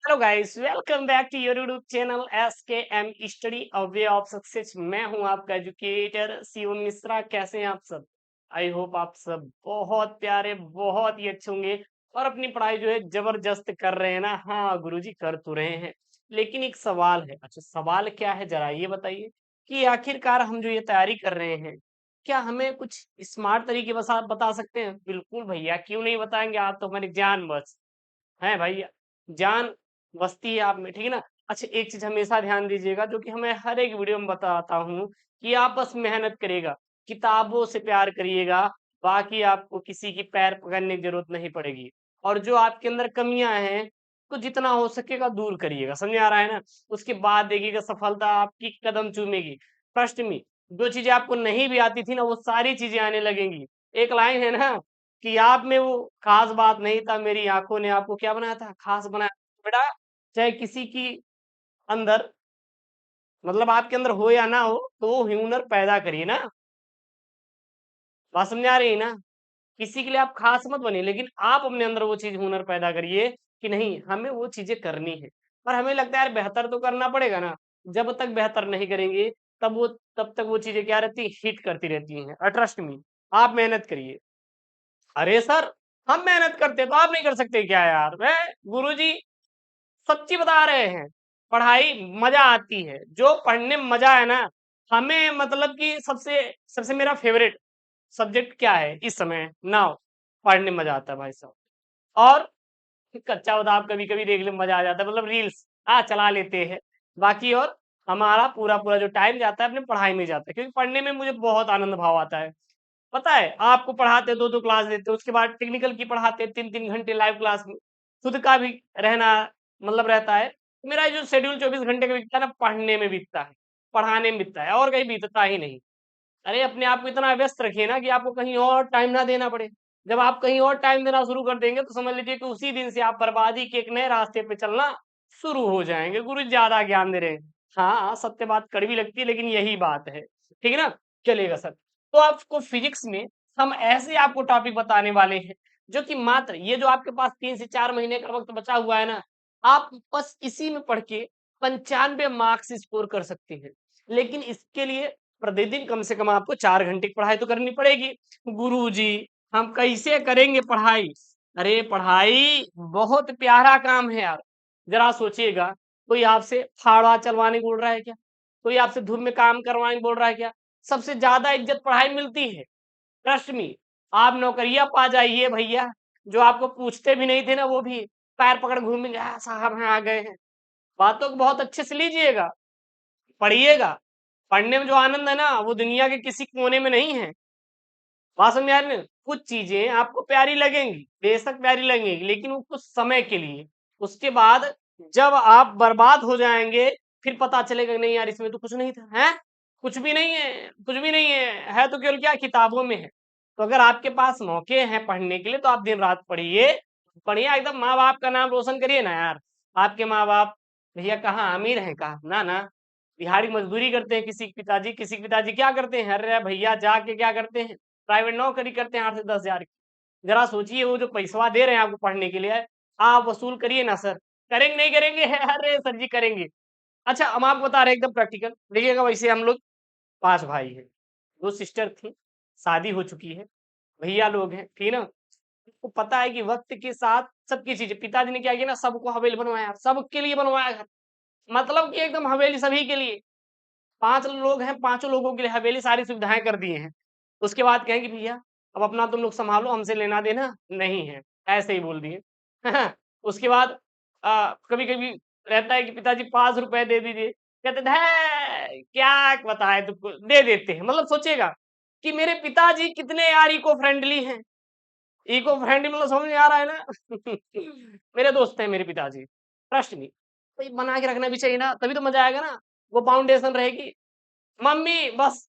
Hello guys, welcome back to your YouTube channel SKM study a way of success. मैं हूं आपका educator Shivam Mishra. कैसे हैं आप सब? आई होप आप सब बहुत प्यारे, बहुत ही अच्छे होंगे और अपनी पढ़ाई जो है जबरदस्त कर रहे हैं ना। हाँ गुरुजी, कर तो रहे हैं, लेकिन एक सवाल है। अच्छा, सवाल क्या है जरा ये बताइए कि आखिरकार हम जो ये तैयारी कर रहे हैं, क्या हमें कुछ स्मार्ट तरीके बता सकते हैं? बिल्कुल भैया, क्यों नहीं बताएंगे। आप तो हमारी जान बस हैं भैया, जान बसती है आप में, ठीक है ना। अच्छा, एक चीज हमेशा ध्यान दीजिएगा, जो कि हमें हर एक वीडियो में बताता हूँ, कि आप बस मेहनत करिएगा, किताबों से प्यार करिएगा, बाकी आपको किसी की पैर पकड़ने की जरूरत नहीं पड़ेगी। और जो आपके अंदर कमियां हैं, तो जितना हो सकेगा दूर करिएगा। समझ आ रहा है ना? उसके बाद देखिएगा सफलता आपकी कदम चूमेगी। ट्रस्ट मी, जो चीजें आपको नहीं भी आती थी ना, वो सारी चीजें आने लगेंगी। एक लाइन है ना कि आप में वो खास बात नहीं था, मेरी आंखों ने आपको क्या बनाया था, खास बनाया। बेटा, चाहे किसी की अंदर, मतलब आपके अंदर हो या ना हो, तो वो हुनर पैदा करिए ना। बात समझ आ रही है ना? किसी के लिए आप खास मत बनिए, लेकिन आप अपने अंदर वो चीज हुनर पैदा करिए कि नहीं, हमें वो चीजें करनी है। पर हमें लगता है यार बेहतर तो करना पड़ेगा ना। जब तक बेहतर नहीं करेंगे, तब तक वो चीजें क्या रहती, हिट करती रहती हैं। ट्रस्ट मी, आप मेहनत करिए। अरे सर, हम मेहनत करते हैं तो आप नहीं कर सकते क्या यार? मैं गुरुजी सच्ची बता रहे हैं। पढ़ाई मजा आती है, जो पढ़ने में मजा है ना, हमें मतलब कि सबसे सबसे मेरा फेवरेट सब्जेक्ट क्या है इस समय? नाउ, पढ़ने में मजा आता है भाई साहब। और कच्चा बादाम कभी कभी देख ले मजा आ जाता है, मतलब रील्स चला लेते हैं। बाकी और हमारा पूरा पूरा जो टाइम जाता है अपने पढ़ाई में जाता है, क्योंकि पढ़ने में मुझे बहुत आनंद भाव आता है। पता है, आपको पढ़ाते दो दो क्लास देते, उसके बाद टेक्निकल की पढ़ाते तीन तीन घंटे लाइव क्लास में। खुद का भी रहना मतलब रहता है। मेरा जो शेड्यूल 24 घंटे का बीतता है ना, पढ़ने में बीतता है, पढ़ाने में बीतता है, और कहीं बीतता ही नहीं। अरे अपने आप को इतना व्यस्त रखिए ना कि आपको कहीं और टाइम ना देना पड़े। जब आप कहीं और टाइम देना शुरू कर देंगे, तो समझ लीजिए कि उसी दिन से आप बर्बादी के एक नए रास्ते पे चलना शुरू हो जाएंगे। गुरु ज्यादा ज्ञान दे रहे हैं। हाँ, सत्य बात कड़वी लगती है, लेकिन यही बात है। ठीक है ना? चलेगा सर। तो आपको फिजिक्स में हम ऐसे आपको टॉपिक बताने वाले हैं, जो कि मात्र ये जो आपके पास 3 से 4 महीने का वक्त बचा हुआ है ना, आप बस इसी में पढ़ के 95 मार्क्स स्कोर कर सकते हैं। लेकिन इसके लिए प्रतिदिन कम से कम आपको 4 घंटे की पढ़ाई तो करनी पड़ेगी। गुरुजी, हम कैसे करेंगे पढ़ाई? अरे पढ़ाई बहुत प्यारा काम है यार। जरा सोचिएगा, कोई आपसे फावड़ा चलवाने बोल रहा है क्या? कोई आपसे धूप में काम करवाने बोल रहा है क्या? सबसे ज्यादा इज्जत पढ़ाई में मिलती है। ट्रस्ट मी, आप नौकरियां पा जाइए भैया, जो आपको पूछते भी नहीं थे ना, वो भी पैर पकड़ घूमेंगे, साहब हैं आ गए हैं। बातों को बहुत अच्छे से लीजिएगा, पढ़िएगा। पढ़ने में जो आनंद है ना, वो दुनिया के किसी कोने में नहीं है। बात समझ आ रही है? कुछ चीजें आपको प्यारी लगेंगी, बेशक प्यारी लगेंगी, लेकिन वो कुछ समय के लिए। उसके बाद जब आप बर्बाद हो जाएंगे, फिर पता चलेगा नहीं यार, इसमें तो कुछ नहीं था। है कुछ भी नहीं है, कुछ भी नहीं है तो केवल क्या किताबों में है। तो अगर आपके पास मौके हैं पढ़ने के लिए, तो आप दिन रात पढ़िए, बढ़िया एकदम माँ बाप का नाम रोशन करिए ना यार। आपके माँ बाप भैया कहाँ अमीर हैं? कहा ना ना, दिहाड़ी मजदूरी करते हैं। किसी के पिताजी क्या करते हैं? अरे भैया जाके क्या करते हैं, प्राइवेट नौकरी करते हैं 8 से 10 हजार की। जरा सोचिए, वो जो पैसवा दे रहे हैं आपको पढ़ने के लिए, आप वसूल करिए ना सर। करेंगे नहीं करेंगे? अरे सर जी करेंगे। अच्छा, हम आपको बता रहे हैं एकदम प्रैक्टिकल। देखिएगा, वैसे हम लोग 5 भाई हैं, 2 सिस्टर थी, शादी हो चुकी है, भैया लोग हैं, ठीक है ना। आपको पता है कि वक्त के साथ सबकी चीजें, पिताजी ने क्या किया ना, सबको हवेली बनवाया, सबके लिए बनवाया घर। मतलब कि एकदम हवेली सभी के लिए। 5 लोग हैं, 5 लोगों के लिए हवेली, सारी सुविधाएं कर दिए हैं। उसके बाद कहें कि भैया अब अपना तुम लोग संभालो, हमसे लेना देना नहीं है, ऐसे ही बोल दिए। उसके बाद कभी कभी रहता है कि पिताजी 5 रुपए दे दीजिए, कहते थे क्या बताए तुमको, दे देते हैं। मतलब सोचेगा कि मेरे पिताजी कितने यार इको फ्रेंडली हैं। इको फ्रेंडली मतलब समझ में आ रहा है ना? मेरे दोस्त हैं मेरे पिताजी, ट्रस्ट मी। तो ये बना के रखना भी चाहिए ना, तभी तो मजा आएगा ना, वो फाउंडेशन रहेगी। मम्मी बस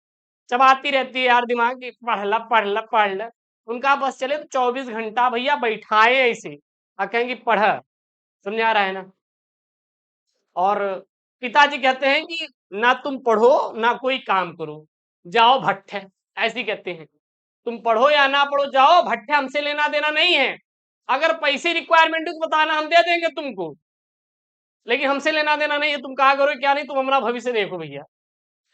चबाती रहती है यार दिमाग की, पढ़ ल पढ़ ल पढ़ ल। उनका बस चले तो 24 घंटा भैया बैठाए ऐसे, और कहेंगे पढ़। समझ आ रहा है ना? और पिताजी कहते हैं कि ना तुम पढ़ो ना कोई काम करो, जाओ भट्ठे। ऐसे ही कहते हैं, तुम पढ़ो या ना पढ़ो, जाओ भट्ठे, हमसे लेना देना नहीं है। अगर पैसे रिक्वायरमेंट तो बताना, हम दे देंगे तुमको। लेकिन हमसे लेना देना नहीं है, तुम कहा करो क्या नहीं, तुम हमारा भविष्य देखो भैया।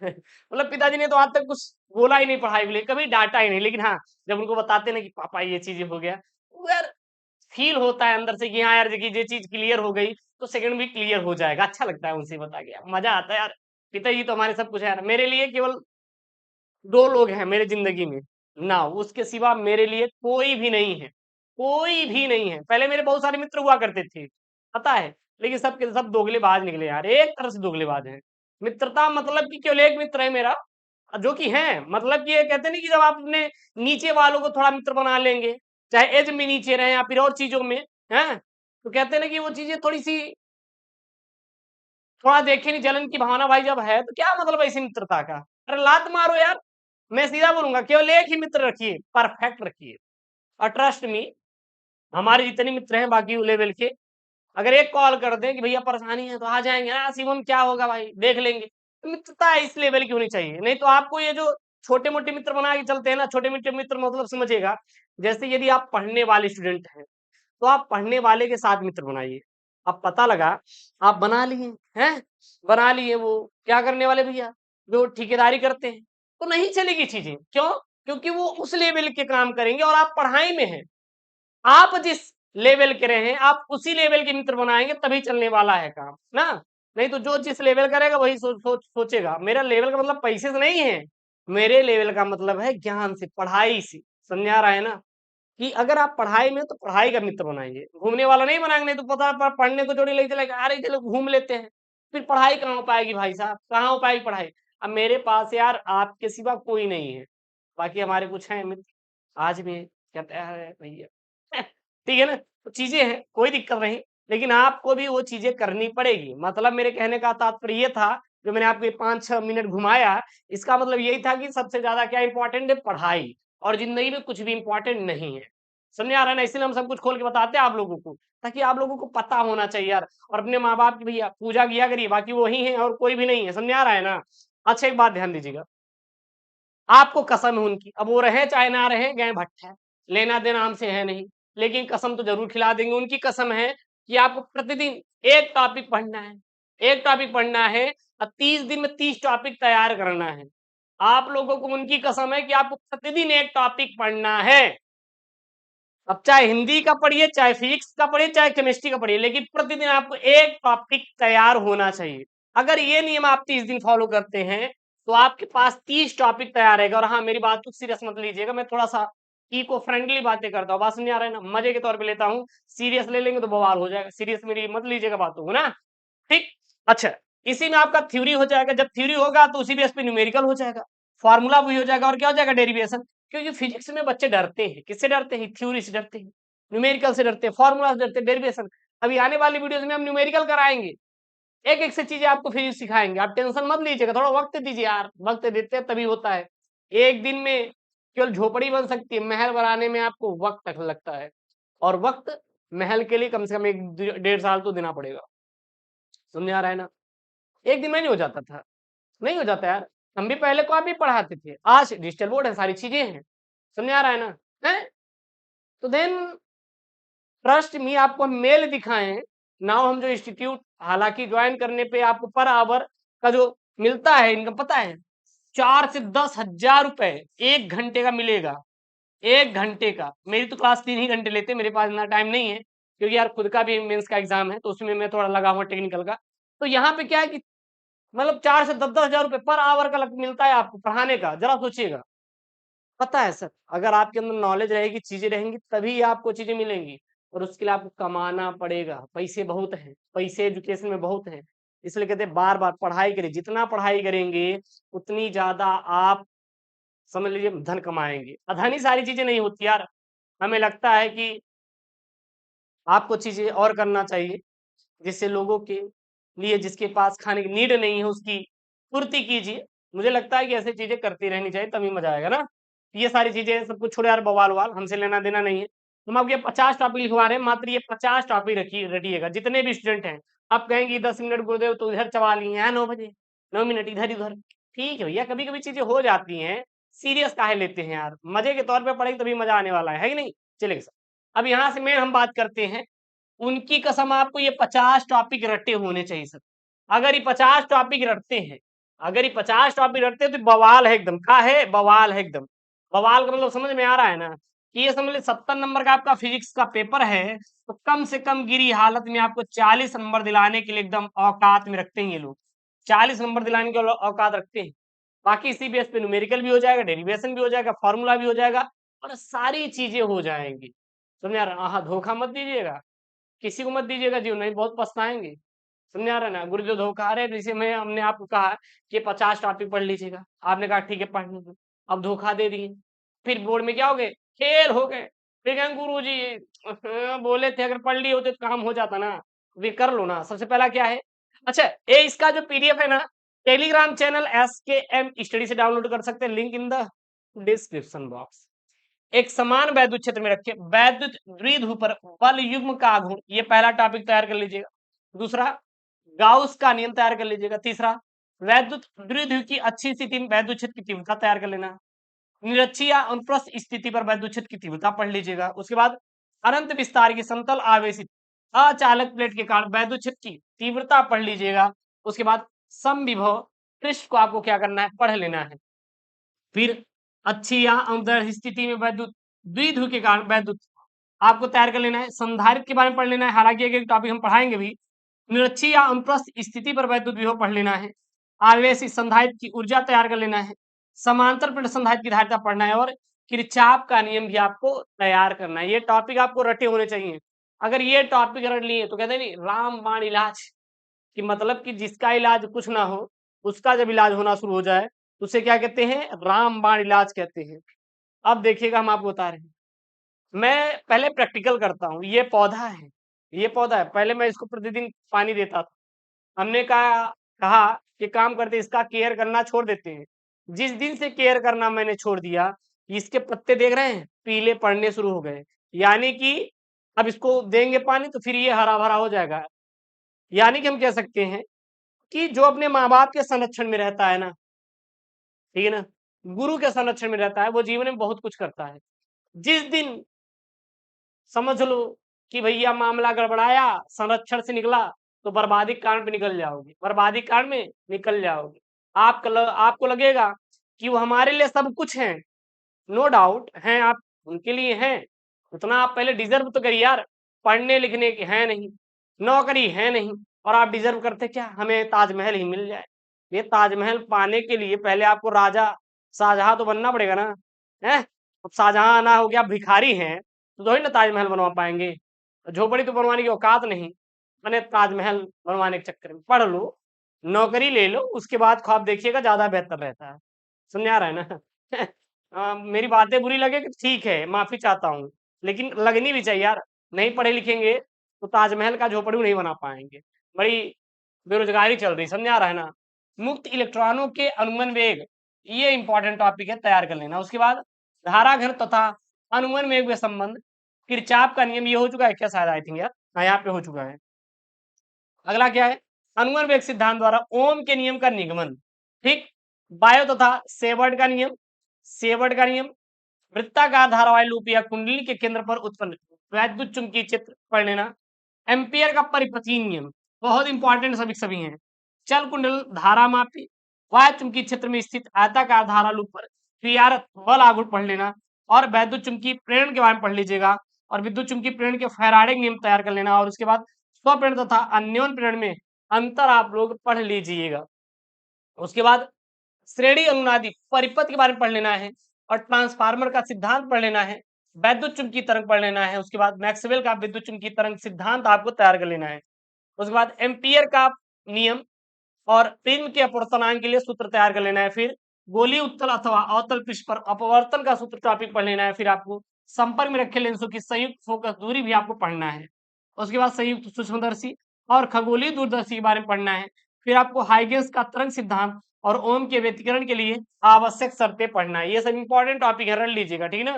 मतलब पिताजी ने तो आज तक कुछ बोला ही नहीं पढ़ाई को लेकर, कभी डांटा ही नहीं, लेकिन हाँ जब उनको बताते ना कि पापा ये चीजें हो गया, तो यार फील होता है अंदर से कि हाँ यार देखिए ये चीज क्लियर हो गई तो सेकंड भी क्लियर हो जाएगा, अच्छा लगता है उनसे बता के, मजा आता है यार। पिताजी तो हमारे सब कुछ है यार, मेरे लिए केवल दो लोग हैं मेरे जिंदगी में ना, उसके सिवा मेरे लिए कोई भी नहीं है, कोई भी नहीं है। पहले मेरे बहुत सारे मित्र हुआ करते थे, पता है, लेकिन सब के सब दोगलेबाज निकले यार, एक तरह से दोगलेबाज हैं। मित्रता मतलब कि केवल एक मित्र है मेरा, जो कि है, मतलब कि ये कहते नहीं कि जब आप अपने नीचे वालों को थोड़ा मित्र बना लेंगे, चाहे एज में नीचे रहे या फिर और चीजों में, हैं, तो कहते हैं ना कि वो चीजें थोड़ी सी थोड़ा देखे नहीं, जलन की भावना भाई जब है तो क्या मतलब है इसी मित्रता का। अरे लात मारो यार, मैं सीधा बोलूंगा केवल एक ही मित्र रखिए, परफेक्ट रखिए। और ट्रस्ट मी, हमारे जितने मित्र हैं बाकी लेवल के, अगर एक कॉल कर दें कि भैया परेशानी है तो आ जाएंगे ना शिवम, क्या होगा भाई देख लेंगे, तो मित्रता इस लेवल की होनी चाहिए। नहीं तो आपको ये जो छोटे मोटे मित्र बना के चलते हैं ना, छोटे मोटे मित्र मतलब समझिएगा, जैसे यदि आप पढ़ने वाले स्टूडेंट हैं तो आप पढ़ने वाले के साथ मित्र बनाइए। अब पता लगा आप बना लिए हैं, बना लिए, वो क्या करने वाले भैया, जो ठेकेदारी करते हैं, तो नहीं चलेगी चीजें, क्यों? क्योंकि वो उस लेवल के काम करेंगे और आप पढ़ाई में हैं, आप जिस लेवल के रहे हैं आप उसी लेवल के मित्र बनाएंगे तभी चलने वाला है काम ना। नहीं तो जो जिस लेवल करेगा वही सोचेगा। मेरा लेवल का मतलब पैसे से नहीं है, मेरे लेवल का मतलब है ज्ञान से, पढ़ाई से। समझ आ रहा है ना, कि अगर आप पढ़ाई में तो पढ़ाई का मित्र बनाएंगे, घूमने वाला नहीं बनाएंगे। नहीं तो पता पढ़ने को जोड़ी लेके चलेगा, अरे चलो घूम लेते हैं, फिर पढ़ाई कहाँ हो पाएगी भाई साहब, कहाँ हो पाएगी पढ़ाई। अब मेरे पास यार आपके सिवा कोई नहीं है, बाकी हमारे कुछ हैं मित्र आज भी कहते हैं भैया ठीक है ना, तो चीजें हैं, कोई दिक्कत नहीं, लेकिन आपको भी वो चीजें करनी पड़ेगी। मतलब मेरे कहने का तात्पर्य ये था, जो मैंने आपको 5-6 मिनट घुमाया, इसका मतलब यही था कि सबसे ज्यादा क्या इंपॉर्टेंट है, पढ़ाई, और जिंदगी में कुछ भी इंपॉर्टेंट नहीं है। समझ आ रहा है ना, इसलिए हम सब कुछ खोल के बताते हैं आप लोगों को, ताकि आप लोगों को पता होना चाहिए यार। और अपने माँ बाप की भैया पूजा किया करिए, बाकी वही है और कोई भी नहीं है। समझ आ रहा है ना। अच्छा एक बात ध्यान दीजिएगा, आपको कसम है उनकी, अब वो रहे चाहे ना रहे, गए भट्ट है, लेना देना हमसे है नहीं, लेकिन कसम तो जरूर खिला देंगे। उनकी कसम है कि आपको प्रतिदिन एक टॉपिक पढ़ना है, एक टॉपिक पढ़ना है, और 30 दिन में 30 टॉपिक तैयार करना है। आप लोगों को उनकी कसम है कि आपको प्रतिदिन एक टॉपिक पढ़ना है। अब चाहे हिंदी का पढ़िए, चाहे फिजिक्स का पढ़िए, चाहे केमिस्ट्री का पढ़िए, लेकिन प्रतिदिन आपको एक टॉपिक तैयार होना चाहिए। अगर ये नियम आप 30 दिन फॉलो करते हैं तो आपके पास 30 टॉपिक तैयार रहेगा। और हाँ, मेरी बात को सीरियस मत लीजिएगा, मैं थोड़ा सा इको फ्रेंडली बातें करता हूँ, बात समझ आ रहा है ना, मजे के तौर पे लेता हूँ। सीरियस ले लेंगे तो बवाल हो जाएगा, सीरियस मेरी मत लीजिएगा बातों को ना, ठीक। अच्छा, इसी में आपका थ्योरी हो जाएगा, जब थ्योरी होगा तो उसी बेस पे न्यूमेरिकल हो जाएगा, फार्मूला भी हो जाएगा, और क्या हो जाएगा, डेरिवेशन। क्योंकि फिजिक्स में बच्चे डरते हैं, किससे डरते हैं, थ्योरी से डरते हैं, न्यूमेरिकल से डरते हैं, फार्मूला से डरते हैं, डेरिवेशन। अभी आने वाली वीडियोस में हम न्यूमेरिकल कराएंगे, एक एक से चीजें आपको फिजिक्स सिखाएंगे, आप टेंशन मत लीजिएगा, थोड़ा वक्त दीजिए यार, वक्त देते हैं तभी होता है। एक दिन में केवल झोपड़ी बन सकती है, महल बनाने में आपको वक्त तक लगता है, और वक्त महल के लिए कम से कम 1-1.5 साल तो देना पड़ेगा। समझ आ रहा है ना, एक दिन में नहीं हो जाता था, नहीं हो जाता यार। हम भी पहले को आप भी पढ़ाते थे, आज डिजिटल बोर्ड है, सारी चीजें हैं। समझ आ रहा है ना, है। तो देन ट्रस्ट मी, आपको हम मेल दिखाएं नाउ, हम जो इंस्टीट्यूट, हालांकि ज्वाइन करने पे आपको पर आवर का जो मिलता है इनकम, पता है 4 से 10 हजार रुपए 1 घंटे का मिलेगा, 1 घंटे का। मेरी तो क्लास 3 ही घंटे लेते, मेरे पास इतना टाइम नहीं है, क्योंकि यार खुद का भी मेंस का एग्जाम है, तो उसमें मैं थोड़ा लगा हुआ टेक्निकल का। तो यहाँ पे क्या है कि मतलब 4 से 10 हजार रुपए पर आवर का मिलता है आपको पढ़ाने का, जरा सोचिएगा। पता है सर, अगर आपके अंदर नॉलेज रहेगी, चीजें रहेंगी, तभी आपको चीजें मिलेंगी, और उसके लिए आपको कमाना पड़ेगा। पैसे बहुत हैं, पैसे एजुकेशन में बहुत हैं, इसलिए कहते हैं बार बार पढ़ाई करें, जितना पढ़ाई करेंगे उतनी ज्यादा आप समझ लीजिए धन कमाएंगे। अधन ही सारी चीजें नहीं होती यार, हमें लगता है कि आपको चीजें और करना चाहिए, जिससे लोगों के लिए, जिसके पास खाने की नीड नहीं है उसकी पूर्ति कीजिए। मुझे लगता है कि ऐसी चीजें करती रहनी चाहिए, तभी मजा आएगा ना। ये सारी चीजें सब कुछ छोड़े यार, बवाल वाल हमसे लेना देना नहीं है। हम आपके 50 टॉपिक लिखवा रहे हैं, मात्र ये 50 टॉपिक रखिएगा, जितने भी स्टूडेंट हैं। आप कहेंगे 10 मिनट गुरुदेव तो इधर चबा लिए हैं 9 बजे, 9 मिनट इधर उधर, ठीक है भैया, कभी कभी चीजें हो जाती हैं, सीरियस काहे लेते हैं यार, मजे के तौर पे पढ़ेंगे तभी मजा आने वाला है कि नहीं। चलेगा सर, अब यहाँ से मैं हम बात करते हैं उनकी कसम आपको ये 50 टॉपिक रटे होने चाहिए सर। अगर ये 50 टॉपिक रटते हैं, अगर ये 50 टॉपिक रटते हैं तो बवाल है एकदम। क्या है? बवाल है एकदम। बवाल का मतलब समझ में आ रहा है ना? कि ये समझ लीजिए 70 नंबर का आपका फिजिक्स का पेपर है, तो कम से कम गिरी हालत में आपको 40 नंबर दिलाने के लिए एकदम औकात में रखते हैं ये लोग। 40 नंबर दिलाने के औकात रखते हैं। बाकी इसी बेस पे न्यूमेरिकल भी हो जाएगा, डेरिवेशन भी हो जाएगा, फॉर्मूला भी हो जाएगा और सारी चीजें हो जाएंगी। समझ आ रहा है? हाँ, धोखा मत दीजिएगा, किसी को मत दीजिएगा जीवन में, बहुत पछताएंगे। समझ आ रहा है ना? गुरु जो धोखा, अरे जैसे मैं हमने आपको कहा कि 50 टॉपिक पढ़ लीजिएगा, आपने कहा ठीक है पढ़ लीजिए, अब धोखा दे दिए, फिर बोर्ड में क्या हो गए? फेल हो गए। फिर कहें गुरु जी बोले थे अगर पढ़ लिए होते तो काम हो जाता ना, फिर कर लो ना। सबसे पहला क्या है? अच्छा, ये इसका जो पीडीएफ है ना, टेलीग्राम चैनल SKM स्टडी से डाउनलोड कर सकते हैं, link in the description box. एक समान वैद्युत क्षेत्र में रखे वैद्युत द्विध्रुव पर बल युग्म का गुण, ये पहला टॉपिक तैयार कर लीजिएगा। दूसरा, गाउस का नियम तैयार कर लीजिएगा। तीसरा, वैद्युत द्विध्रुव की अच्छी स्थिति में वैद्युत क्षेत्र की तीव्रता तैयार कर लेना। निरक्षीय या अनुप्रस्थ स्थिति पर वैद्युत क्षेत्र की तीव्रता पढ़ लीजिएगा। उसके बाद अनंत विस्तार की समतल आवेशित अचालक प्लेट के कारण वैद्युत क्षेत्र की तीव्रता पढ़ लीजिएगा। उसके बाद समविभव पृष्ठ को आपको क्या करना है? पढ़ लेना है। फिर अच्छी या अनुदैर्ध्य स्थिति में वैद्युत द्विध्रुव के कारण वैद्युत आपको तैयार कर लेना है। संधारित्र के बारे में पढ़ लेना है, हालांकि एक टॉपिक हम पढ़ाएंगे भी। निरक्षीय या अनुप्रस्थ स्थिति पर वैद्युत विभव पढ़ लेना है। आवेशित संधारित्र की ऊर्जा तैयार कर लेना है। समांतर पिंड संधारित्र की धारिता पढ़ना है और किरचॉफ का नियम भी आपको तैयार करना है। ये टॉपिक आपको रटे होने चाहिए। अगर ये टॉपिक रट लिए तो कहते हैं नहीं, रामबाण इलाज कि मतलब कि जिसका इलाज कुछ ना हो, उसका जब इलाज होना शुरू हो जाए तो उसे क्या कहते हैं? रामबाण इलाज कहते हैं। अब देखिएगा हम आपको बता रहे हैं। मैं पहले प्रैक्टिकल करता हूँ। ये पौधा है, ये पौधा है, पहले मैं इसको प्रतिदिन पानी देता था। हमने कहा कि काम करते इसका केयर करना छोड़ देते हैं। जिस दिन से केयर करना मैंने छोड़ दिया, इसके पत्ते देख रहे हैं पीले पड़ने शुरू हो गए, यानी कि अब इसको देंगे पानी तो फिर ये हरा भरा हो जाएगा। यानी कि हम कह सकते हैं कि जो अपने माँ बाप के संरक्षण में रहता है ना, ठीक है ना, गुरु के संरक्षण में रहता है, वो जीवन में बहुत कुछ करता है। जिस दिन समझ लो कि भैया मामला गड़बड़ाया, संरक्षण से निकला, तो बर्बादी के कारण पे निकल जाओगे, बर्बादी के कारण में निकल जाओगे। आपको लगेगा कि वो हमारे लिए सब कुछ है। नो डाउट हैं, आप उनके लिए हैं। उतना आप पहले डिजर्व तो करिए यार। पढ़ने लिखने के हैं नहीं, नौकरी है नहीं, और आप डिजर्व करते क्या? हमें ताजमहल ही मिल जाए। ये ताजमहल पाने के लिए पहले आपको राजा शाहजहां तो बनना पड़ेगा ना, है? अब शाहजहां ना हो गया, भिखारी हैं तो थोड़ी ना ताजमहल बनवा पाएंगे। झोपड़ी तो बनवाने की औकात नहीं, मैंने ताजमहल बनवाने के चक्कर में पढ़ लो, नौकरी ले लो, उसके बाद ख्वाब देखिएगा, ज्यादा बेहतर रहता है। समझ आ रहा है ना? मेरी बातें बुरी लगे कि ठीक है, माफी चाहता हूँ, लेकिन लगनी भी चाहिए यार। नहीं पढ़े लिखेंगे तो ताजमहल का झोपड़ी नहीं बना पाएंगे। बड़ी बेरोजगारी चल रही, समझ आ रहा है ना? मुक्त इलेक्ट्रॉनों के अनुमन वेग, ये इंपॉर्टेंट टॉपिक है, तैयार कर लेना। उसके बाद धारा घन तथा अनुमन वेग के संबंध, किरचॉफ का नियम, ये हो चुका है क्या शायद? आई थिंक यार, हाँ यहाँ पे हो चुका है। अगला क्या है? अनुमान वेग सिद्धांत द्वारा ओम के नियम का निगमन। ठीक, बायो तथा सेवर्ट का नियम, सेवर्ट का नियम, वृत्ताकार धारावाही लूप या कुंडली के केंद्र पर उत्पन्न वैद्युत चुंबकीय चित्र पढ़ लेना। एम्पियर का परिपथी नियम बहुत इंपॉर्टेंट सभी हैं। चल कुंडल धारा मापी, वायु चुंबकीय क्षेत्र में स्थित आयताकार धारा लूप पर क्रियारत बल आघूर्ण पढ़ लेना। और वैद्युत चुंबकीय प्रेरण के बारे में पढ़ लीजिएगा, और विद्युत चुंबकीय प्रेरण के फैराडे नियम तैयार कर लेना। और उसके बाद स्वप्रेरण तथा अन्योन प्रेरण में अंतर आप लोग पढ़ लीजिएगा। उसके बाद श्रेणी अनुनादी परिपथ के बारे में पढ़ लेना है, और ट्रांसफार्मर का सिद्धांत पढ़ लेना है, वैद्युत चुंबकीय तरंग पढ़ लेना है। उसके बाद मैक्सवेल का विद्युत चुंबकीय तरंग सिद्धांत आपको तैयार कर लेना है। उसके बाद एम्पियर का नियम और प्रिज्म के अपवर्तनांक के लिए सूत्र तैयार कर लेना है। फिर गोलीय उत्तल अथवा अवतल पृष्ठ पर अपवर्तन का सूत्र टॉपिक पढ़ लेना है। फिर आपको संपर्क में रखे लेंसों की संयुक्त फोकस दूरी भी आपको पढ़ना है। उसके बाद संयुक्त सूक्ष्मदर्शी और खगोलीय दूरदर्शी के बारे में पढ़ना है। फिर आपको हाइगेंस का तरंग सिद्धांत और ओम के व्यतिकरण के लिए आवश्यक शर्तें पढ़ना है। ये सब इंपॉर्टेंट टॉपिक है, रट लीजिएगा, ठीक है ना,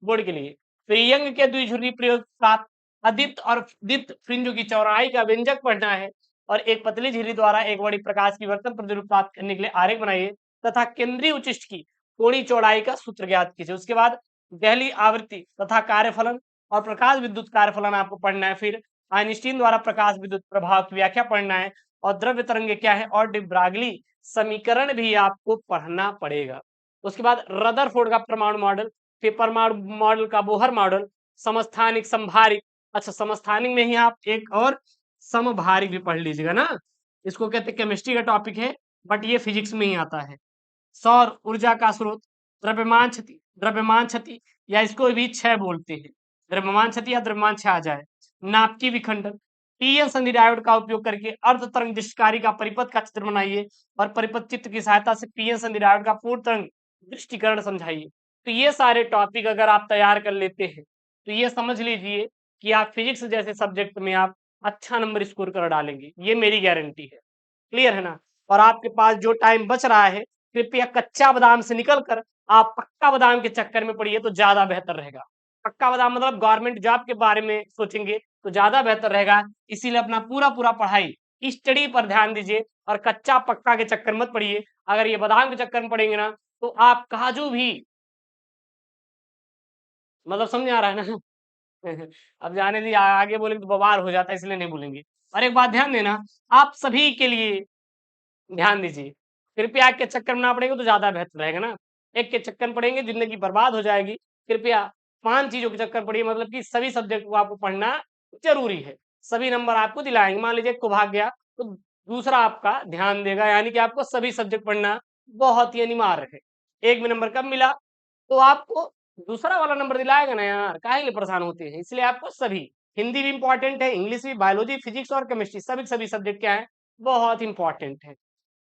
बोर्ड के लिए। फिर यंग के द्विध्रुवी प्रयोग साथ अदीप्त और दीप्त फ्रिंजों की चौड़ाई का व्यंजक पढ़ना है, और एक पतली झिल्ली द्वारा एक बड़ी प्रकाश की वर्तन प्रतिरूप प्राप्त करने के लिए आरेख बनाइए, तथा केंद्रीय उचिष्ट की कोणीय चौड़ाई का सूत्र ज्ञात कीजिए। उसके बाद गहली आवृत्ति तथा कार्यफलन और प्रकाश विद्युत कार्यफलन आपको पढ़ना है। फिर आइंस्टीन द्वारा प्रकाश विद्युत प्रभाव की व्याख्या पढ़ना है, और द्रव्य तरंगे क्या है, और डी ब्रागली समीकरण भी आपको पढ़ना पड़ेगा। उसके बाद रदरफोर्ड का परमाणु मॉडल, फिर परमाणु मॉडल का बोहर मॉडल, समस्थानिक संभारिक, अच्छा समस्थानिक में ही आप एक और समभारिक भी पढ़ लीजिएगा ना, इसको कहते हैं केमिस्ट्री का टॉपिक है, बट ये फिजिक्स में ही आता है। सौर ऊर्जा का स्रोत, द्रव्यमान क्षति या इसको भी क्षय बोलते हैं, द्रव्यमान क्षति या द्रव्यमान क्षय आ जाए। नाभिकीय विखंडन, पीएन संधि डायोड का उपयोग करके अर्ध तरंग दृष्टिकारी का परिपथ का चित्र बनाइए और परिपथ चित्र की सहायता से पीएन संधि डायोड का पूर्ण तरंग दृष्टिकरण समझाइए। तो ये सारे टॉपिक अगर आप तैयार कर लेते हैं तो ये समझ लीजिए कि आप फिजिक्स जैसे सब्जेक्ट में आप अच्छा नंबर स्कोर कर डालेंगे, ये मेरी गारंटी है। क्लियर है ना? और आपके पास जो टाइम बच रहा है, कृपया कच्चा बादाम से निकल कर आप पक्का बादाम के चक्कर में पड़िए तो ज्यादा बेहतर रहेगा। पक्का बादाम मतलब गवर्नमेंट जॉब के बारे में सोचेंगे तो ज्यादा बेहतर रहेगा। इसीलिए अपना पूरा पूरा पढ़ाई स्टडी पर ध्यान दीजिए और कच्चा पक्का के चक्कर मत पड़िए। अगर ये बादाम के चक्कर में पड़ेंगे ना तो आप काजू भी, मतलब समझ आ रहा है ना? अब जाने दीजिए, आगे बोलेंगे तो बवाल हो जाता है, इसलिए नहीं बोलेंगे। और एक बात ध्यान देना, आप सभी के लिए ध्यान दीजिए, कृपया एक के चक्कर में ना पड़ेंगे तो ज्यादा बेहतर रहेगा ना। एक के चक्कर में पड़ेंगे जिंदगी बर्बाद हो जाएगी। कृपया 5 चीजों के चक्कर पड़िए, मतलब कि सभी सब्जेक्ट को आपको पढ़ना जरूरी है। सभी नंबर आपको दिलाएंगे। मान लीजिए एक को भाग गया तो दूसरा आपका ध्यान देगा, यानी कि आपको सभी सब्जेक्ट पढ़ना बहुत ही अनिवार्य है। एक भी नंबर कम मिला तो आपको दूसरा वाला नंबर दिलाएगा ना यार, काहे लिए परेशान होते हैं? इसलिए आपको सभी, हिंदी भी इंपॉर्टेंट है, इंग्लिश भी, बायोलॉजी, फिजिक्स और केमिस्ट्री, सभी सभी सब्जेक्ट क्या है, बहुत इंपॉर्टेंट है।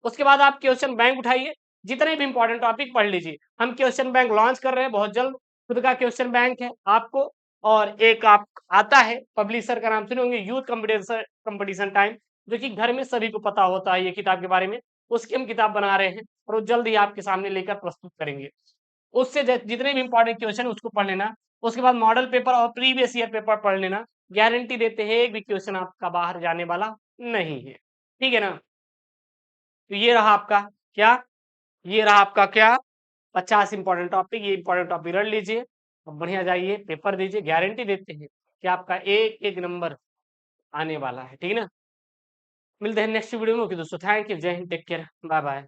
उसके बाद आप क्वेश्चन बैंक उठाइए, जितने भी इंपॉर्टेंट टॉपिक पढ़ लीजिए। हम क्वेश्चन बैंक लॉन्च कर रहे हैं बहुत जल्द, खुद का क्वेश्चन बैंक है आपको। और एक आप आता है पब्लिशर का नाम सुने होंगे, यूथ कंपटीशन कंपटीशन टाइम, जो कि घर में सभी को पता होता है ये किताब के बारे में। उसकी हम किताब बना रहे हैं और वो जल्द ही आपके सामने लेकर प्रस्तुत करेंगे। उससे जितने भी इंपॉर्टेंट क्वेश्चन उसको पढ़ लेना। उसके बाद मॉडल पेपर और प्रीवियस ईयर पेपर पढ़ लेना। गारंटी देते हैं एक भी क्वेश्चन आपका बाहर जाने वाला नहीं है। ठीक है ना? तो ये रहा आपका क्या, ये रहा आपका क्या, 50 इंपॉर्टेंट टॉपिक। ये इंपॉर्टेंट टॉपिक रख लीजिए, अब बढ़िया जाइए पेपर दीजिए। गारंटी देते हैं कि आपका एक एक नंबर आने वाला है। ठीक है ना? मिलते हैं नेक्स्ट वीडियो में। ओके दोस्तों, थैंक यू, जय हिंद, टेक केयर, बाय बाय।